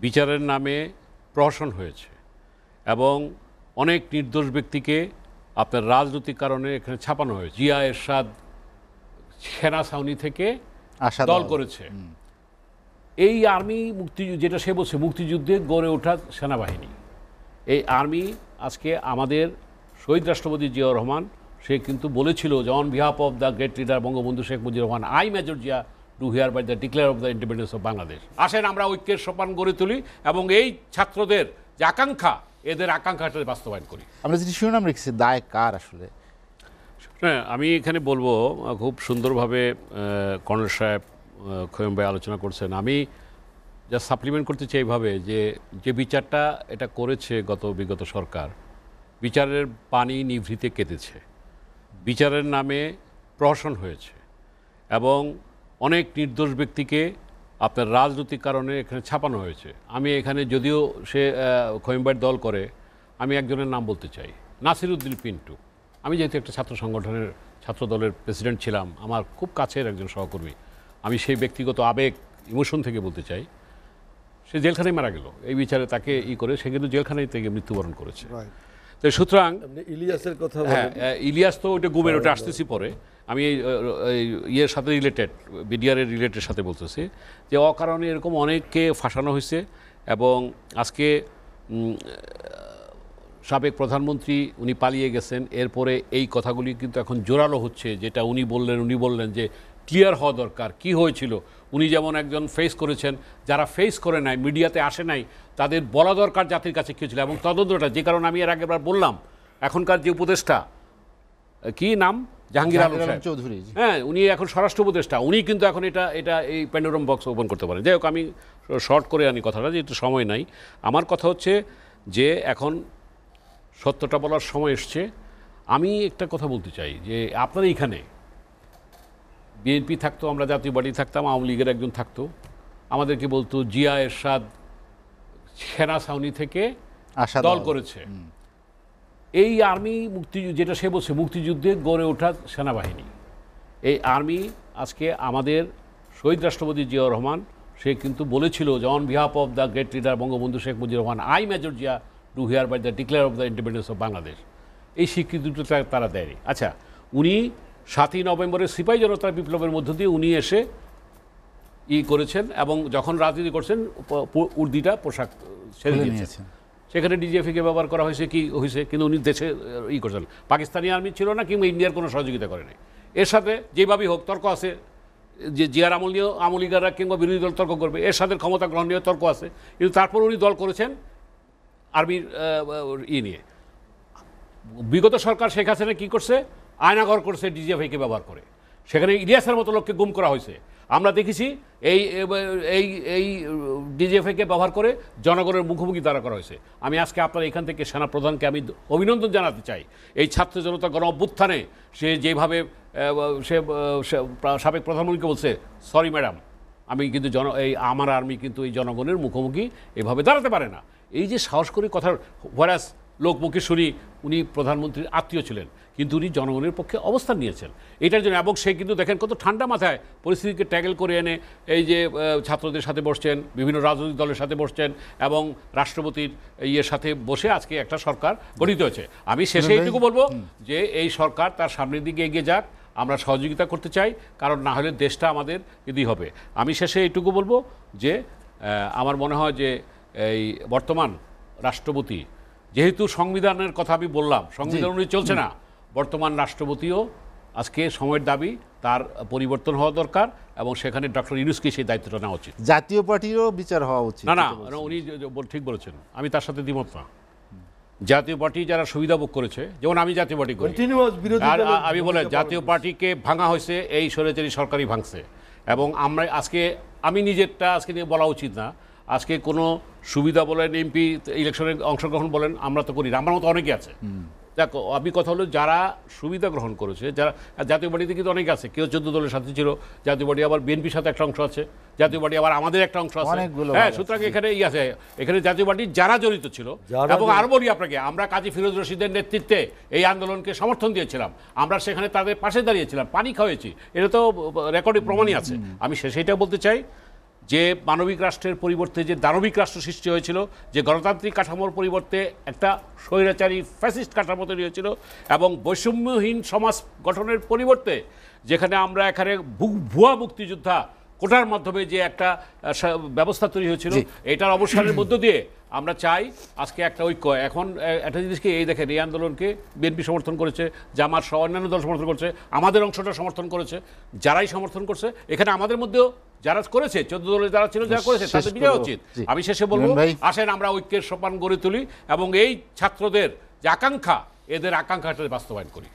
বিচারের নামে প্রহসন হয়েছে এবং অনেক নির্দোষ ব্যক্তিকে আপনার রাজনৈতিক কারণে এখানে ছাপানো হয়েছে। জিয়া এরশাদ সেনা ছাউনি থেকে দল করেছে। এই আর্মি যেটা সে বলছে মুক্তিযুদ্ধে গড়ে ওঠা সেনাবাহিনী, এই আর্মি আজকে আমাদের শহীদ রাষ্ট্রপতি জিয়াউর রহমান সে কিন্তু বলেছিল যে on behalf of the great leader Bangabandhu Sheikh Mujibur Rahman I major Zia do hereby the declare of the independence of Bangladesh. আসেন আমরা ঐক্যের সোপান গড়ে তুলি এবং এই ছাত্রদের যে আকাঙ্ক্ষা, এদের আকাঙ্ক্ষাটা বাস্তবায়ন করি। আমরা যেটি শিরোনাম রেখেছি দায় কার আসলে? হ্যাঁ, আমি এখানে বলবো খুব সুন্দরভাবে কর্নেল সাহেব খোয়েম ভাই আলোচনা করছেন। আমি যা সাপ্লিমেন্ট করতে চাই এইভাবে যে বিচারটা এটা করেছে বিগত সরকার, বিচারের পানি নিভৃতে কেটেছে, বিচারের নামে প্রহসন হয়েছে এবং অনেক নির্দোষ ব্যক্তিকে আপনার রাজনৈতিক কারণে এখানে ছাপানো হয়েছে। আমি এখানে যদিও সে খোয়েম ভাইয়ের দল করে, আমি একজনের নাম বলতে চাই, নাসির উদ্দিন পিন্টু। আমি যেহেতু একটা ছাত্র সংগঠনের ছাত্র দলের প্রেসিডেন্ট ছিলাম, আমার খুব কাছের একজন সহকর্মী, আমি সেই ব্যক্তিগত আবেগ ইমোশন থেকে বলতে চাই, সে জেলখানায় মারা গেল এই বিচারে তাকে করে, সে কিন্তু জেলখানায় থেকে মৃত্যুবরণ করেছে। তো সুতরাং ইলিয়াসের কথা, হ্যাঁ, ইলিয়াস তো ওইটা গুমের, ওটা আসতেছি পরে। আমি এই ইয়ের সাথে রিলেটেড, বিডিআরের রিলেটেড সাথে বলতেছি যে অকারণে এরকম অনেককে ফাঁসানো হয়েছে এবং আজকে সাবেক প্রধানমন্ত্রী উনি পালিয়ে গেছেন, এরপরে এই কথাগুলি কিন্তু এখন জোরালো হচ্ছে, যেটা উনি বললেন যে ক্লিয়ার হওয়া দরকার কি হয়েছিল। উনি যেমন একজন ফেস করেছেন, যারা ফেস করে নাই, মিডিয়াতে আসে নাই, তাদের বলা দরকার জাতির কাছে কী ছিল এবং তদন্তটা, যে কারণে আমি এর আগেবার বললাম এখনকার যে উপদেষ্টা কি নাম জাহাঙ্গীর আলম চৌধুরী, হ্যাঁ, উনি এখন স্বরাষ্ট্র উপদেষ্টা, উনি কিন্তু এখন এটা এই প্যান্ডোরাম বক্স ওপেন করতে পারেন। যাই হোক, আমি শর্ট করে আনি কথাটা, যেহেতু সময় নাই। আমার কথা হচ্ছে যে এখন সত্যটা বলার সময় এসছে। আমি একটা কথা বলতে চাই যে আপনারা এইখানে বিএনপি থাকতো, আমরা জাতীয় পার্টি থাকতাম, আওয়ামী লীগের একজন থাকতো, আমাদেরকে বলতো জিয়া এরশাদ সেনা ছাউনি থেকে দল করেছে। এই আর্মি যেটা সে বলছে মুক্তিযুদ্ধে গড়ে ওঠা সেনাবাহিনী, এই আর্মি আজকে আমাদের শহীদ রাষ্ট্রপতি জিয়াউর রহমান সে কিন্তু বলেছিল যে on behalf of the great leader Bangabandhu Sheikh Mujibur Rahman I major Zia do hereby the declare of the independence of Bangladesh. এই স্বীকৃতিটা তারা দেয়নি। আচ্ছা, উনি 7ই নভেম্বরের সিপাহী জনতার বিপ্লবের মধ্য দিয়ে উনি এসে করেছেন এবং যখন রাজনীতি করছেন উর্দিটা পোশাক ছেড়ে দিয়েছেন, সেখানে ডিজিএফকে ব্যবহার করা হয়েছে কি হয়েছে, কিন্তু উনি দেশে করছেন, পাকিস্তানি আর্মি ছিল না কিংবা ইন্ডিয়ার কোনো সহযোগিতা করে নাই। এর সাথে যেভাবেই হোক তর্ক আছে যে জিয়ার আমলীগাররা কিংবা বিরোধী দল তর্ক করবে, এর সাথে ক্ষমতা গ্রহণ নিয়ে তর্ক আছে, কিন্তু তারপর উনি দল করেছেন আর্মির নিয়ে। বিগত সরকার শেখ হাসিনা কী করছে, আয়নাঘর করছে ডিজিএফকে ব্যবহার করে, সেখানে ইলিয়াসের মতো লোককে গুম করা হয়েছে। আমরা দেখেছি এই ডিজিএফকে ব্যবহার করে জনগণের মুখোমুখি দাঁড়া করা হয়েছে। আমি আজকে আপনার এখান থেকে সেনাপ্রধানকে আমি অভিনন্দন জানাতে চাই। এই ছাত্র জনতা গণ অভ্যুত্থানে সে যেভাবে সে সাবেক প্রধানমন্ত্রীকে বলছে সরি ম্যাডাম, আমি কিন্তু আমার আর্মি কিন্তু এই জনগণের মুখোমুখি এভাবে দাঁড়াতে পারে না। এই যে সাহস করে কথা, হোয়ারাস লোকমুখে শুনি উনি প্রধানমন্ত্রীর আত্মীয় ছিলেন, কিন্তু উনি জনগণের পক্ষে অবস্থান নিয়েছেন এটার জন্য। এবং সে কিন্তু দেখেন কত ঠান্ডা মাথায় পরিস্থিতিকে ট্যাকেল করে এনে এই যে ছাত্রদের সাথে বসছেন, বিভিন্ন রাজনৈতিক দলের সাথে বসছেন এবং রাষ্ট্রপতির সাথে বসে আজকে একটা সরকার গঠিত হয়েছে। আমি শেষে এইটুকু বলবো যে এই সরকার তার সামনের দিকে এগিয়ে যাক, আমরা সহযোগিতা করতে চাই, কারণ না হলে দেশটা আমাদের যদি হবে। আমি শেষে এইটুকু বলবো যে আমার মনে হয় যে এই বর্তমান রাষ্ট্রপতি, যেহেতু সংবিধানের কথা আমি বললাম, সংবিধান অনুযায়ী চলছে না, বর্তমান রাষ্ট্রপতিও আজকে সময়ের দাবি তার পরিবর্তন হওয়া দরকার এবং সেখানে ডক্টর ইউনূসকে সেই দায়িত্বটা নেওয়া উচিত। জাতীয় পার্টিরও বিচার হওয়া উচিত। না, উনি ঠিক বলেছেন, আমি তার সাথে দ্বিমত না। জাতীয় পার্টি যারা সুবিধা ভোগ করেছে, যেমন আমি জাতীয় পার্টি করি, আর আমি বলে জাতীয় পার্টিকে ভাঙা হয়েছে এই স্বৈরাচারী সরকারই ভাঙছে। এবং আমরা আজকে, আমি নিজেরটা আজকে নিয়ে বলা উচিত না, আজকে কোনো সুবিধা বলেন, এমপি ইলেকশনে অংশগ্রহণ বলেন, আমরা তো করি না, আমার মতো অনেকে আছে। দেখো, আমি কথা হলো যারা সুবিধা গ্রহণ করেছে, যারা জাতীয় পার্টিতে কিন্তু অনেকে আছে, কেউ 14 দলের সাথে ছিল, জাতীয় পার্টি আবার বিএনপির সাথে একটা অংশ আছে, জাতীয় পার্টি আবার আমাদের একটা অংশ আছে, হ্যাঁ। সুতরাং এখানে আছে, এখানে জাতীয় পার্টি যারা জড়িত ছিল, এবং আরও বলি আপনাকে, আমরা কাজী ফিরোজ রশিদের নেতৃত্বে এই আন্দোলনকে সমর্থন দিয়েছিলাম, আমরা সেখানে তাদের পাশে দাঁড়িয়েছিলাম, পানি খাওয়াইছি, এটা তো রেকর্ডে প্রমাণই আছে। আমি সেইটা বলতে চাই যে মানবিক রাষ্ট্রের পরিবর্তে যে দানবিক রাষ্ট্র সৃষ্টি হয়েছিল, যে গণতান্ত্রিক কাঠামোর পরিবর্তে একটা স্বৈরাচারী ফ্যাসিস্ট কাঠামো তৈরি হয়েছিল, এবং বৈষম্যহীন সমাজ গঠনের পরিবর্তে যেখানে আমরা এখানে ভুয়া মুক্তিযোদ্ধা কোটার মাধ্যমে যে একটা ব্যবস্থা তৈরি হয়েছিল, এটার অবসানের মধ্য দিয়ে আমরা চাই আজকে একটা ঐক্য। এখন একটা জিনিসকে এই দেখেন, এই আন্দোলনকে বিএনপি সমর্থন করেছে, জামাত সহ অন্যান্য দল সমর্থন করেছে, আমাদের অংশটা সমর্থন করেছে। যারাই সমর্থন করছে, এখানে আমাদের মধ্যেও যারা করেছে, 14 দলের যারা ছিল, যারা করেছে, তাদের বিজয় উচিত। আমি শেষে বলবো, আসেন আমরা ঐক্যের সোপান গড়ে তুলি এবং এই ছাত্রদের যে আকাঙ্ক্ষা, এদের আকাঙ্ক্ষাটা বাস্তবায়ন করি।